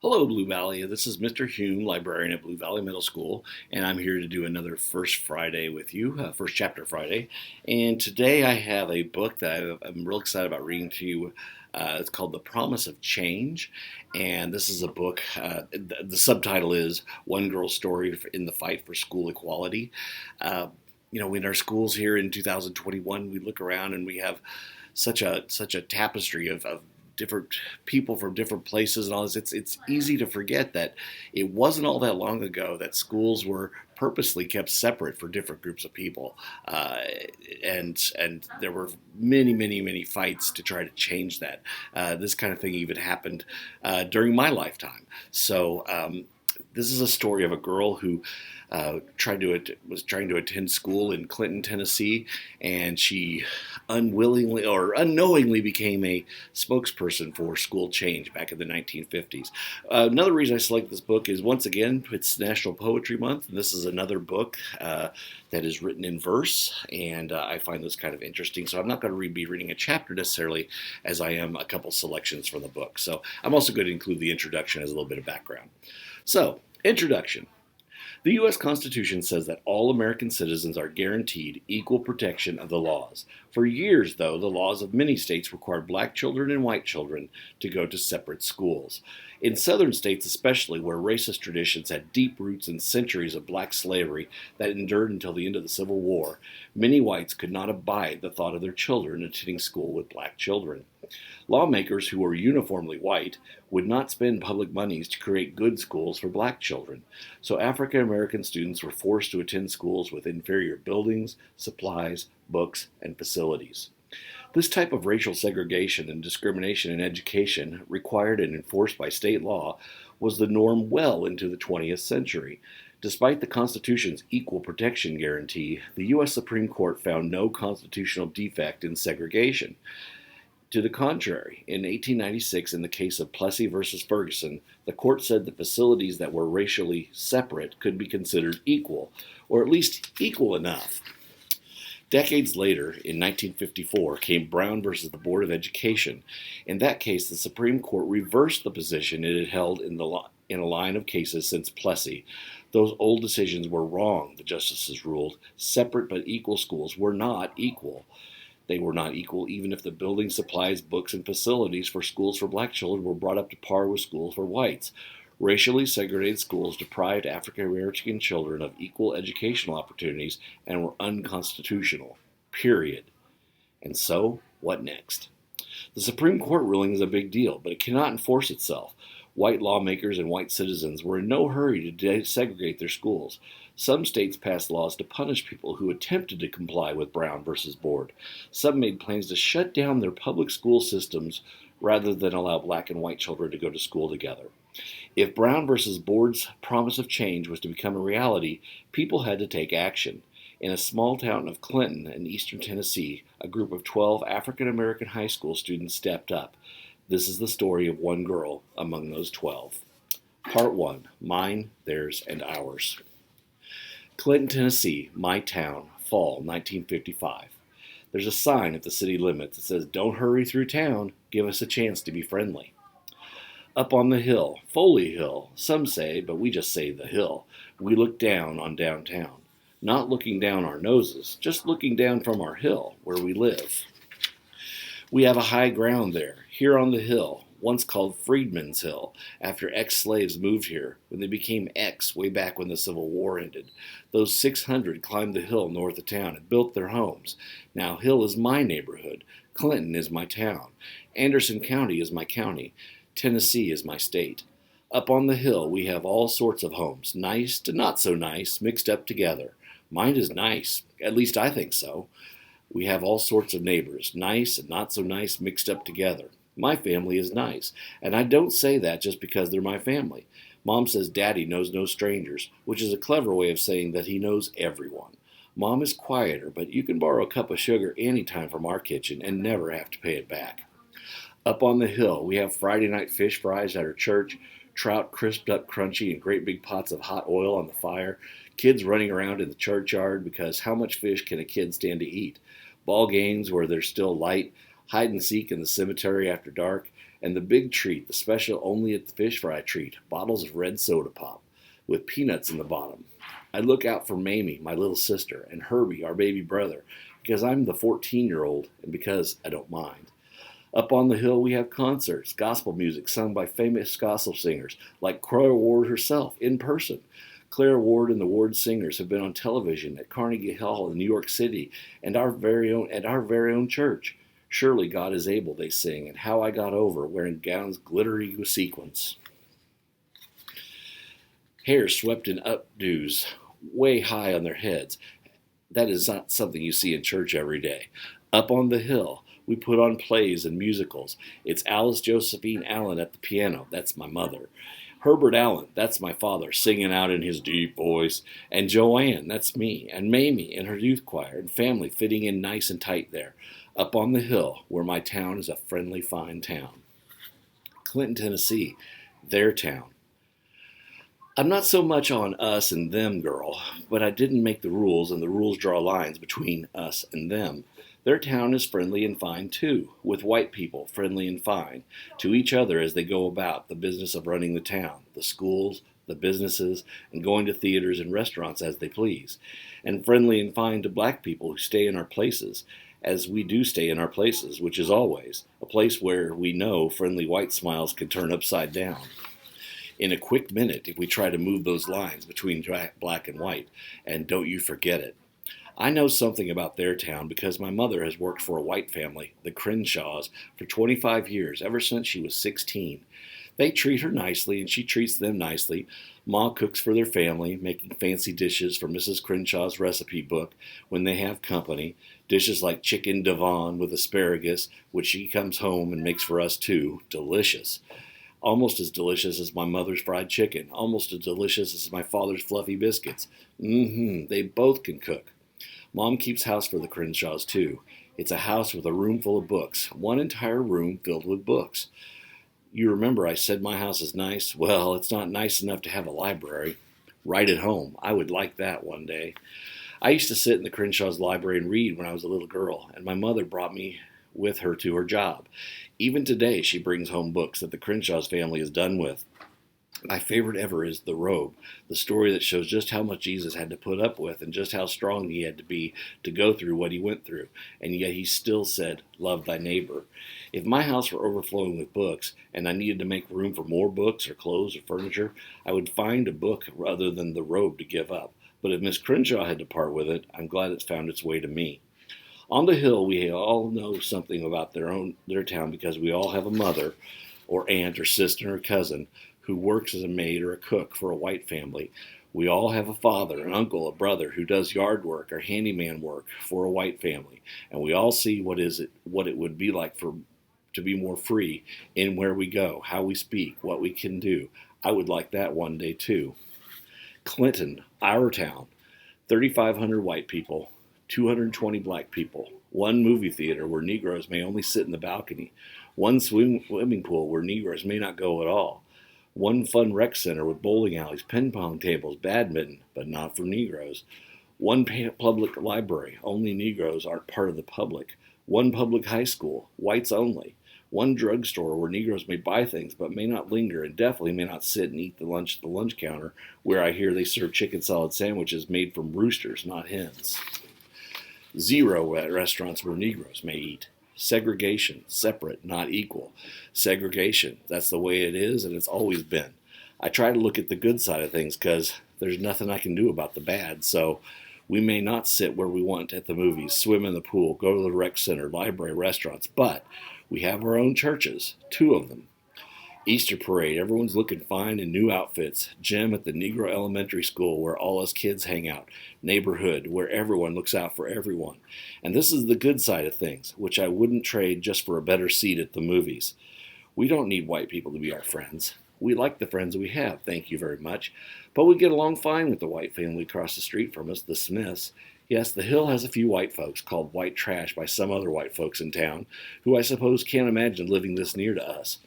Hello, Blue Valley. This is Mr. Hume, librarian at Blue Valley Middle School, and I'm here to do another First Friday with you, First Chapter Friday. And today I have a book that I'm real excited about reading to you. It's called The Promise of Change, and this is a book. The subtitle is One Girl's Story in the Fight for School Equality. In our schools here in 2021, we look around and we have such a tapestry of different people from different places and all this. It's easy to forget that it wasn't all that long ago that schools were purposely kept separate for different groups of people, and there were many fights to try to change that. This kind of thing even happened during my lifetime. So this is a story of a girl who was trying to attend school in Clinton, Tennessee, and she unwillingly or unknowingly became a spokesperson for school change back in the 1950s. Another reason I selected this book is, once again, it's National Poetry Month, and this is another book that is written in verse, and I find this kind of interesting. So I'm not going to be reading a chapter necessarily, as I am a couple selections from the book. So I'm also going to include the introduction as a little bit of background. So, introduction. The U.S. Constitution says that all American citizens are guaranteed equal protection of the laws. For years, though, the laws of many states required black children and white children to go to separate schools. In southern states especially, where racist traditions had deep roots in centuries of black slavery that endured until the end of the Civil War, many whites could not abide the thought of their children attending school with black children. Lawmakers who were uniformly white would not spend public monies to create good schools for black children, so African American students were forced to attend schools with inferior buildings, supplies, books, and facilities. This type of racial segregation and discrimination in education, required and enforced by state law, was the norm well into the 20th century. Despite the Constitution's equal protection guarantee, the U.S. Supreme Court found no constitutional defect in segregation. To the contrary, in 1896, in the case of Plessy versus Ferguson, the court said that facilities that were racially separate could be considered equal, or at least equal enough. Decades later, in 1954, came Brown versus the Board of Education. In that case, the Supreme Court reversed the position it had held in a line of cases since Plessy. Those old decisions were wrong, the justices ruled. Separate but equal schools were not equal. They were not equal even if the building, supplies, books, and facilities for schools for black children were brought up to par with schools for whites. Racially segregated schools deprived African American children of equal educational opportunities and were unconstitutional. Period. And so, what next? The Supreme Court ruling is a big deal, but it cannot enforce itself. White lawmakers and white citizens were in no hurry to desegregate their schools. Some states passed laws to punish people who attempted to comply with Brown versus Board. Some made plans to shut down their public school systems rather than allow black and white children to go to school together. If Brown versus Board's promise of change was to become a reality, people had to take action. In a small town of Clinton in eastern Tennessee, a group of 12 African American high school students stepped up. This is the story of one girl among those 12. Part 1. Mine, Theirs, and Ours. Clinton, Tennessee, my town, fall 1955. There's a sign at the city limits that says, "Don't hurry through town, give us a chance to be friendly." Up on the hill, Foley Hill, some say, but we just say the hill, we look down on downtown. Not looking down our noses, just looking down from our hill, where we live. We have a high ground there, here on the hill, once called Freedmen's Hill, after ex-slaves moved here, when they became ex way back when the Civil War ended. Those 600 climbed the hill north of town and built their homes. Now Hill is my neighborhood. Clinton is my town. Anderson County is my county. Tennessee is my state. Up on the hill we have all sorts of homes, nice to not so nice, mixed up together. Mine is nice, at least I think so. We have all sorts of neighbors, nice and not so nice mixed up together. My family is nice, and I don't say that just because they're my family. Mom says Daddy knows no strangers, which is a clever way of saying that he knows everyone. Mom is quieter, but you can borrow a cup of sugar any time from our kitchen and never have to pay it back. Up on the hill, we have Friday night fish fries at our church, trout crisped up crunchy in great big pots of hot oil on the fire, kids running around in the churchyard because how much fish can a kid stand to eat? Ball games where there's still light, hide and seek in the cemetery after dark, And the big treat, the special only at the fish fry treat, bottles of red soda pop with peanuts in the bottom. I look out for Mamie, my little sister, and Herbie, our baby brother, because I'm the 14-year-old and because I don't mind. Up on the hill, we have concerts, gospel music sung by famous gospel singers like Clara Ward herself in person. Clara Ward and the Ward Singers have been on television at Carnegie Hall in New York City and at our very own church. Surely God is able, they sing, and how I got over wearing gowns glittery with sequins. Hair swept in updos way high on their heads. That is not something you see in church every day. Up on the hill, we put on plays and musicals. It's Alice Josephine Allen at the piano. That's my mother. Herbert Allen, that's my father, singing out in his deep voice. And Joanne, that's me. And Mamie in her youth choir and family fitting in nice and tight there. Up on the hill, where my town is a friendly, fine town. Clinton, Tennessee, their town. I'm not so much on us and them, girl, but I didn't make the rules, and the rules draw lines between us and them. Their town is friendly and fine, too, with white people, friendly and fine, to each other as they go about the business of running the town, the schools, the businesses, and going to theaters and restaurants as they please, and friendly and fine to black people who stay in our places, as we do stay in our places, which is always a place where we know friendly white smiles can turn upside down in a quick minute if we try to move those lines between black and white, and don't you forget it. I know something about their town because my mother has worked for a white family, the Crenshaws, for 25 years, ever since she was 16. They treat her nicely, and she treats them nicely. Ma cooks for their family, making fancy dishes from Mrs. Crenshaw's recipe book when they have company, dishes like chicken Devon with asparagus, which she comes home and makes for us too. Delicious. Almost as delicious as my mother's fried chicken, almost as delicious as my father's fluffy biscuits. They both can cook. Mom keeps house for the Crenshaws, too. It's a house with a room full of books, one entire room filled with books. You remember I said my house is nice? Well, it's not nice enough to have a library. Right at home. I would like that one day. I used to sit in the Crenshaw's library and read when I was a little girl, and my mother brought me with her to her job. Even today, she brings home books that the Crenshaw's family is done with. My favorite ever is The Robe, the story that shows just how much Jesus had to put up with and just how strong he had to be to go through what he went through, and yet he still said, love thy neighbor. If my house were overflowing with books, and I needed to make room for more books or clothes or furniture, I would find a book other than The Robe to give up. But if Miss Crenshaw had to part with it, I'm glad it's found its way to me. On the hill, we all know something about their town because we all have a mother or aunt or sister or cousin who works as a maid or a cook for a white family. We all have a father, an uncle, a brother who does yard work or handyman work for a white family, and we all see what it would be like to be more free in where we go, how we speak, what we can do. I would like that one day too. Clinton, our town, 3,500 white people, 220 black people, one movie theater where Negroes may only sit in the balcony, one swimming pool where Negroes may not go at all, one fun rec center with bowling alleys, ping pong tables, badminton, but not for Negroes, one public library, only Negroes aren't part of the public, one public high school, whites only, one drugstore where Negroes may buy things but may not linger and definitely may not sit and eat the lunch at the lunch counter where I hear they serve chicken salad sandwiches made from roosters, not hens. 0 at restaurants where Negroes may eat. Segregation, separate, not equal. Segregation, that's the way it is and it's always been. I try to look at the good side of things because there's nothing I can do about the bad, so we may not sit where we want at the movies, swim in the pool, go to the rec center, library, restaurants, but we have our own churches, 2 of them. Easter parade, everyone's looking fine in new outfits. Gym at the Negro Elementary School where all us kids hang out. Neighborhood where everyone looks out for everyone. And this is the good side of things, which I wouldn't trade just for a better seat at the movies. We don't need white people to be our friends. We like the friends we have, thank you very much. But we get along fine with the white family across the street from us, the Smiths. Yes, the Hill has a few white folks, called white trash by some other white folks in town, who I suppose can't imagine living this near to us.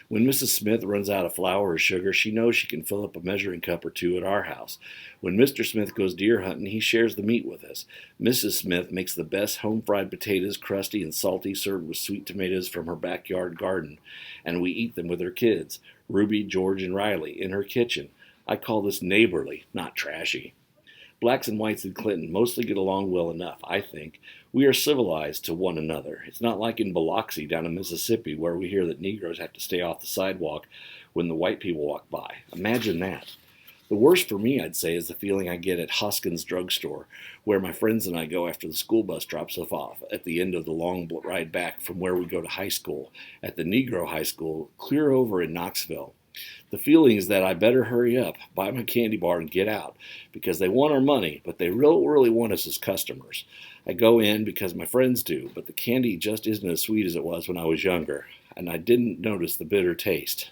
When Mrs. Smith runs out of flour or sugar, she knows she can fill up a measuring cup or two at our house. When Mr. Smith goes deer hunting, he shares the meat with us. Mrs. Smith makes the best home fried potatoes, crusty and salty, served with sweet tomatoes from her backyard garden, and we eat them with her kids, Ruby, George, and Riley, in her kitchen. I call this neighborly, not trashy. Blacks and whites in Clinton mostly get along well enough, I think. We are civilized to one another. It's not like in Biloxi down in Mississippi where we hear that Negroes have to stay off the sidewalk when the white people walk by. Imagine that. The worst for me, I'd say, is the feeling I get at Hoskins Drugstore, where my friends and I go after the school bus drops us off at the end of the long ride back from where we go to high school, at the Negro High School, clear over in Knoxville. The feeling is that I better hurry up, buy my candy bar, and get out, because they want our money, but they really want us as customers. I go in because my friends do, but the candy just isn't as sweet as it was when I was younger, and I didn't notice the bitter taste.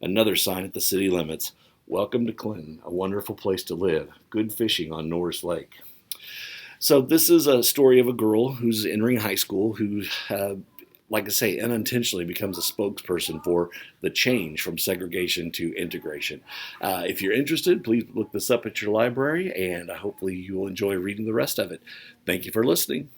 Another sign at the city limits. Welcome to Clinton, a wonderful place to live. Good fishing on Norris Lake. So this is a story of a girl who's entering high school who like I say, unintentionally becomes a spokesperson for the change from segregation to integration. If you're interested, please look this up at your library, and hopefully you will enjoy reading the rest of it. Thank you for listening.